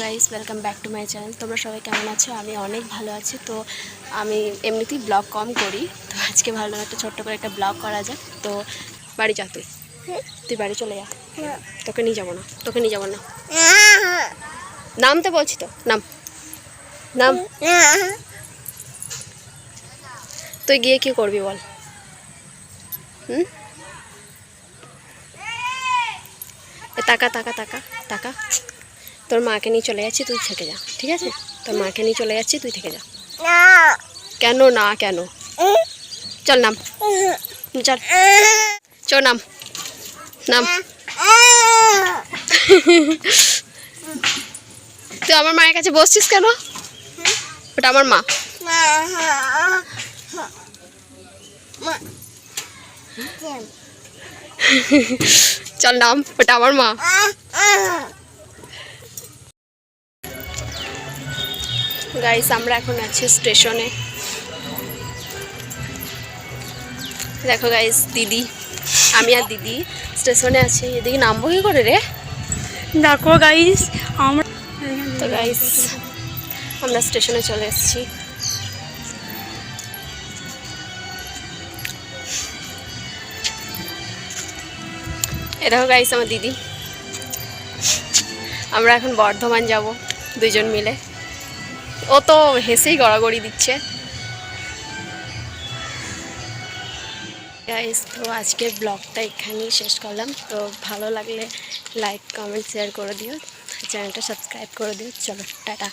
Guys welcome back to my channel. তোমরা সবাই কেমন আছো? আমি অনেক ভালো আছি। তো আমি এমনিতেই ব্লগ কম করি, তো আজকে ভাবলাম একটা ছোট্ট করে একটা ব্লগ করা যাক। তো বাড়ি যা, তুই বাড়ি চলে যা। তোকে নিয়ে যাবো না। নামতে বলছি তো, নাম। তুই গিয়ে কি করবি বল? তাকা তাকা তাকা তাকা। তোর মাকে নিয়ে চলে যাচ্ছি, তুই থেকে যা, ঠিক আছে? তোর মাকে নিয়ে চলে যাচ্ছি, তুই থেকে যা। কেন না কেন? চল নাম, চল চল নাম। তুই আমার মায়ের কাছে বসছিস কেন? ওটা আমার মা। চল নাম, ওটা আমার মা। গাইস আমরা এখন আছি স্টেশনে। দেখো গাইস, দিদি, আমি আর দিদি স্টেশনে আছি। এদিকে নামবো কি করে রে? দেখো গাইস, আমরা তো গাইস আমরা স্টেশনে চলে এসেছি। এ দেখো গাইস আমার দিদি। আমরা এখন বর্ধমান যাব দুইজন মিলে। ও তো হেসেই গড়াগড়ি দিচ্ছে। গাইস তো আজকের ব্লগটা এখানেই শেষ করলাম। তো ভালো লাগলে লাইক কমেন্ট শেয়ার করে দিও, চ্যানেলটা সাবস্ক্রাইব করে দিও। চলো টাটা।